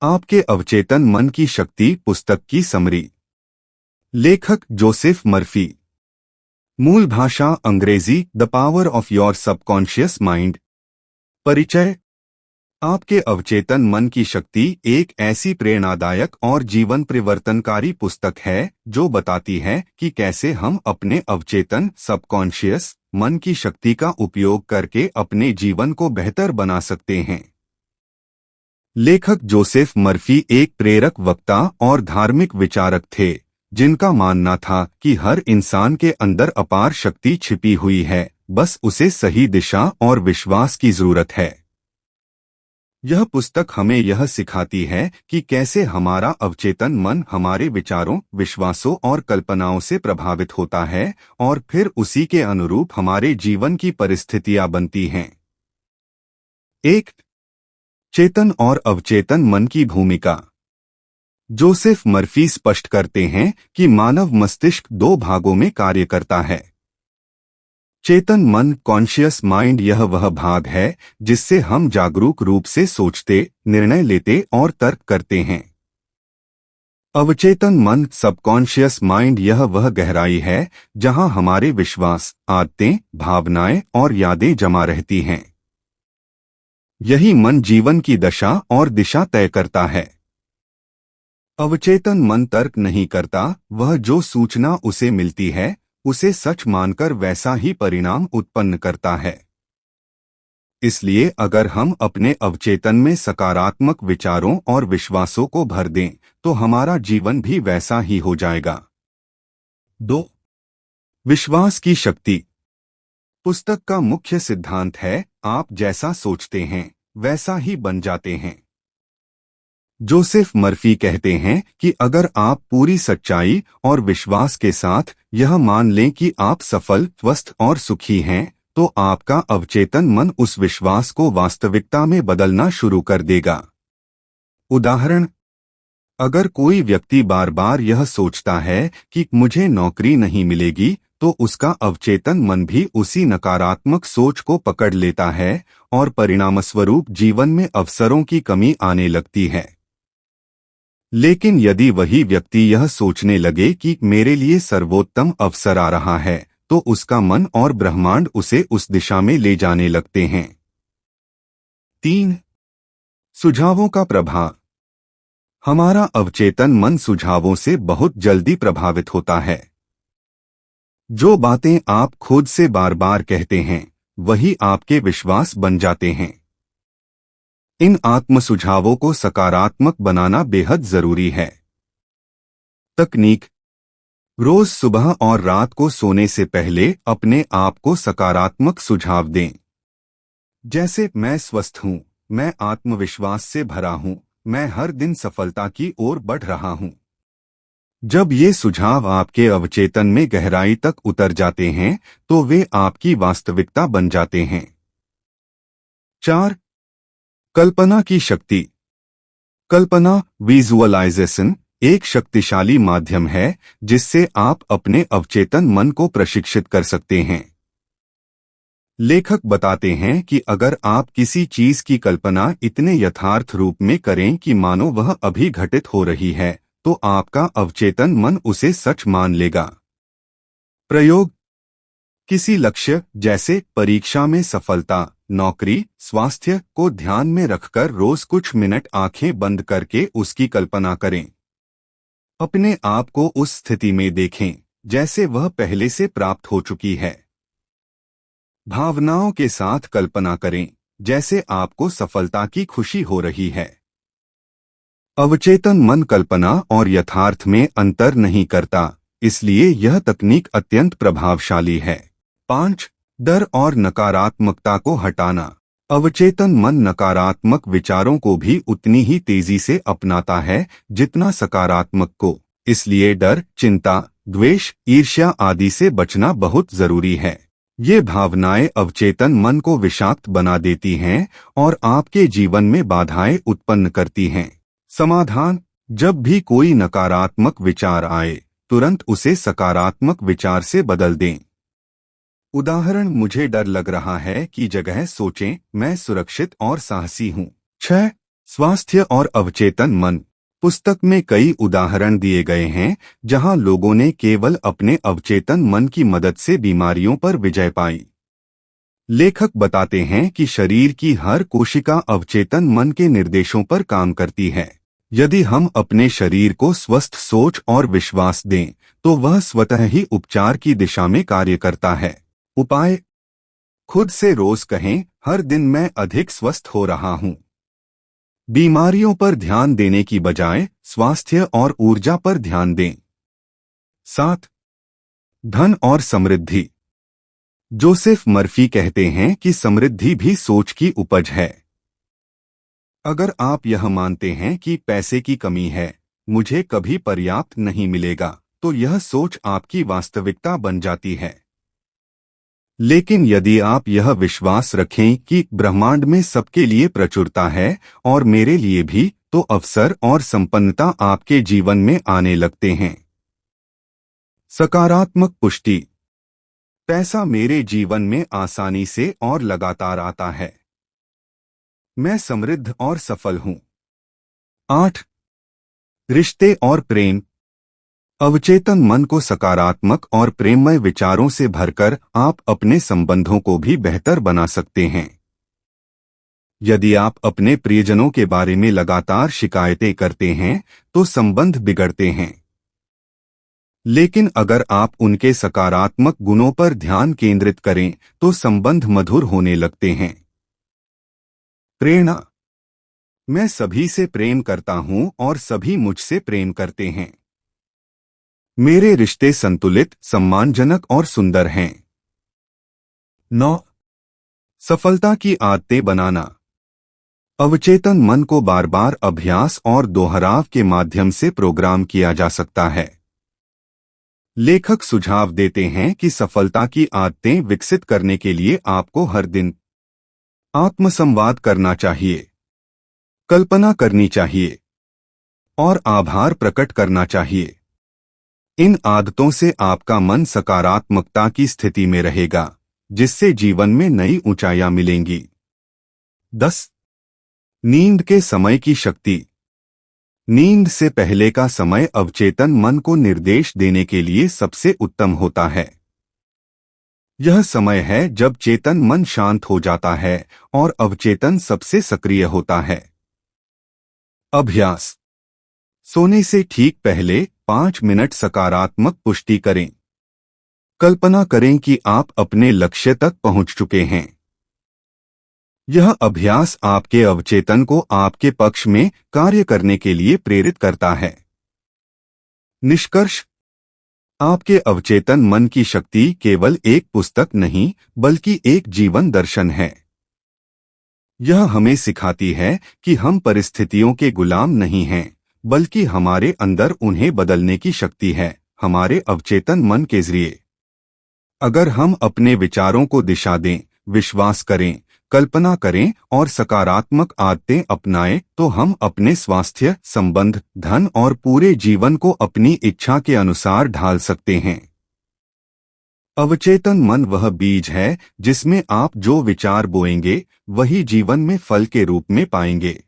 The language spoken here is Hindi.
आपके अवचेतन मन की शक्ति पुस्तक की समरी। लेखक जोसेफ मर्फी। मूल भाषा अंग्रेजी। The power of your subconscious mind. परिचय। आपके अवचेतन मन की शक्ति एक ऐसी प्रेरणादायक और जीवन परिवर्तनकारी पुस्तक है जो बताती है कि कैसे हम अपने अवचेतन सबकॉन्शियस मन की शक्ति का उपयोग करके अपने जीवन को बेहतर बना सकते हैं। लेखक जोसेफ मर्फी एक प्रेरक वक्ता और धार्मिक विचारक थे जिनका मानना था कि हर इंसान के अंदर अपार शक्ति छिपी हुई है, बस उसे सही दिशा और विश्वास की जरूरत है। यह पुस्तक हमें यह सिखाती है कि कैसे हमारा अवचेतन मन हमारे विचारों, विश्वासों और कल्पनाओं से प्रभावित होता है और फिर उसी के अनुरूप हमारे जीवन की परिस्थितियां बनती हैं। एक, चेतन और अवचेतन मन की भूमिका। जोसेफ मर्फी स्पष्ट करते हैं कि मानव मस्तिष्क दो भागों में कार्य करता है। चेतन मन कॉन्शियस माइंड यह वह भाग है जिससे हम जागरूक रूप से सोचते, निर्णय लेते और तर्क करते हैं। अवचेतन मन सबकॉन्शियस माइंड यह वह गहराई है जहां हमारे विश्वास, आदतें, भावनाएं और यादें जमा रहती हैं। यही मन जीवन की दशा और दिशा तय करता है। अवचेतन मन तर्क नहीं करता, वह जो सूचना उसे मिलती है उसे सच मानकर वैसा ही परिणाम उत्पन्न करता है। इसलिए अगर हम अपने अवचेतन में सकारात्मक विचारों और विश्वासों को भर दें तो हमारा जीवन भी वैसा ही हो जाएगा। 2. विश्वास की शक्ति। पुस्तक का मुख्य सिद्धांत है, आप जैसा सोचते हैं वैसा ही बन जाते हैं। जोसेफ मर्फी कहते हैं कि अगर आप पूरी सच्चाई और विश्वास के साथ यह मान लें कि आप सफल, स्वस्थ और सुखी हैं, तो आपका अवचेतन मन उस विश्वास को वास्तविकता में बदलना शुरू कर देगा। उदाहरण, अगर कोई व्यक्ति बार बार यह सोचता है कि मुझे नौकरी नहीं मिलेगी, तो उसका अवचेतन मन भी उसी नकारात्मक सोच को पकड़ लेता है और परिणामस्वरूप जीवन में अवसरों की कमी आने लगती है। लेकिन यदि वही व्यक्ति यह सोचने लगे कि मेरे लिए सर्वोत्तम अवसर आ रहा है, तो उसका मन और ब्रह्मांड उसे उस दिशा में ले जाने लगते हैं। 3. सुझावों का प्रभाव। हमारा अवचेतन मन सुझावों से बहुत जल्दी प्रभावित होता है। जो बातें आप खुद से बार बार कहते हैं वही आपके विश्वास बन जाते हैं। इन आत्म सुझावों को सकारात्मक बनाना बेहद जरूरी है। तकनीक। रोज सुबह और रात को सोने से पहले अपने आप को सकारात्मक सुझाव दें, जैसे मैं स्वस्थ हूं, मैं आत्मविश्वास से भरा हूं, मैं हर दिन सफलता की ओर बढ़ रहा हूं। जब ये सुझाव आपके अवचेतन में गहराई तक उतर जाते हैं तो वे आपकी वास्तविकता बन जाते हैं। 4. कल्पना की शक्ति। कल्पना, विजुअलाइजेशन, एक शक्तिशाली माध्यम है जिससे आप अपने अवचेतन मन को प्रशिक्षित कर सकते हैं। लेखक बताते हैं कि अगर आप किसी चीज की कल्पना इतने यथार्थ रूप में करें कि मानो वह अभी घटित हो रही है, तो आपका अवचेतन मन उसे सच मान लेगा। प्रयोग। किसी लक्ष्य जैसे परीक्षा में सफलता, नौकरी, स्वास्थ्य को ध्यान में रखकर रोज कुछ मिनट आंखें बंद करके उसकी कल्पना करें। अपने आप को उस स्थिति में देखें जैसे वह पहले से प्राप्त हो चुकी है। भावनाओं के साथ कल्पना करें जैसे आपको सफलता की खुशी हो रही है। अवचेतन मन कल्पना और यथार्थ में अंतर नहीं करता, इसलिए यह तकनीक अत्यंत प्रभावशाली है। 5. डर और नकारात्मकता को हटाना। अवचेतन मन नकारात्मक विचारों को भी उतनी ही तेजी से अपनाता है जितना सकारात्मक को, इसलिए डर, चिंता, द्वेष, ईर्ष्या आदि से बचना बहुत जरूरी है। ये भावनाएं अवचेतन मन को विषाक्त बना देती हैं और आपके जीवन में बाधाएं उत्पन्न करती हैं। समाधान। जब भी कोई नकारात्मक विचार आए, तुरंत उसे सकारात्मक विचार से बदल दें। उदाहरण, मुझे डर लग रहा है की जगह सोचें, मैं सुरक्षित और साहसी हूँ। 6. स्वास्थ्य और अवचेतन मन। पुस्तक में कई उदाहरण दिए गए हैं जहां लोगों ने केवल अपने अवचेतन मन की मदद से बीमारियों पर विजय पाई। लेखक बताते हैं कि शरीर की हर कोशिका अवचेतन मन के निर्देशों पर काम करती है। यदि हम अपने शरीर को स्वस्थ सोच और विश्वास दें, तो वह स्वतः ही उपचार की दिशा में कार्य करता है। उपाय: खुद से रोज कहें, हर दिन मैं अधिक स्वस्थ हो रहा हूं। बीमारियों पर ध्यान देने की बजाय स्वास्थ्य और ऊर्जा पर ध्यान दें। 7. धन और समृद्धि। जोसेफ मर्फी कहते हैं कि समृद्धि भी सोच की उपज है। अगर आप यह मानते हैं कि पैसे की कमी है, मुझे कभी पर्याप्त नहीं मिलेगा, तो यह सोच आपकी वास्तविकता बन जाती है। लेकिन यदि आप यह विश्वास रखें कि ब्रह्मांड में सबके लिए प्रचुरता है और मेरे लिए भी, तो अवसर और संपन्नता आपके जीवन में आने लगते हैं। सकारात्मक पुष्टि। पैसा मेरे जीवन में आसानी से और लगातार आता है। मैं समृद्ध और सफल हूं। 8. रिश्ते और प्रेम। अवचेतन मन को सकारात्मक और प्रेममय विचारों से भरकर आप अपने संबंधों को भी बेहतर बना सकते हैं। यदि आप अपने प्रियजनों के बारे में लगातार शिकायतें करते हैं, तो संबंध बिगड़ते हैं। लेकिन अगर आप उनके सकारात्मक गुणों पर ध्यान केंद्रित करें, तो संबंध मधुर होने लगते हैं। प्रेरणा। मैं सभी से प्रेम करता हूं और सभी मुझसे प्रेम करते हैं। मेरे रिश्ते संतुलित, सम्मानजनक और सुंदर हैं। 9. सफलता की आदतें बनाना। अवचेतन मन को बार बार अभ्यास और दोहराव के माध्यम से प्रोग्राम किया जा सकता है। लेखक सुझाव देते हैं कि सफलता की आदतें विकसित करने के लिए आपको हर दिन आत्मसंवाद करना चाहिए, कल्पना करनी चाहिए और आभार प्रकट करना चाहिए। इन आदतों से आपका मन सकारात्मकता की स्थिति में रहेगा, जिससे जीवन में नई ऊंचाइयां मिलेंगी। 10. नींद के समय की शक्ति। नींद से पहले का समय अवचेतन मन को निर्देश देने के लिए सबसे उत्तम होता है। यह समय है जब चेतन मन शांत हो जाता है और अवचेतन सबसे सक्रिय होता है। अभ्यास। सोने से ठीक पहले 5 मिनट सकारात्मक पुष्टि करें। कल्पना करें कि आप अपने लक्ष्य तक पहुंच चुके हैं। यह अभ्यास आपके अवचेतन को आपके पक्ष में कार्य करने के लिए प्रेरित करता है। निष्कर्ष। आपके अवचेतन मन की शक्ति केवल एक पुस्तक नहीं, बल्कि एक जीवन दर्शन है। यह हमें सिखाती है कि हम परिस्थितियों के गुलाम नहीं हैं, बल्कि हमारे अंदर उन्हें बदलने की शक्ति है, हमारे अवचेतन मन के जरिए। अगर हम अपने विचारों को दिशा दें, विश्वास करें, कल्पना करें और सकारात्मक आदतें अपनाएं, तो हम अपने स्वास्थ्य, संबंध, धन और पूरे जीवन को अपनी इच्छा के अनुसार ढाल सकते हैं। अवचेतन मन वह बीज है जिसमें आप जो विचार बोएंगे, वही जीवन में फल के रूप में पाएंगे।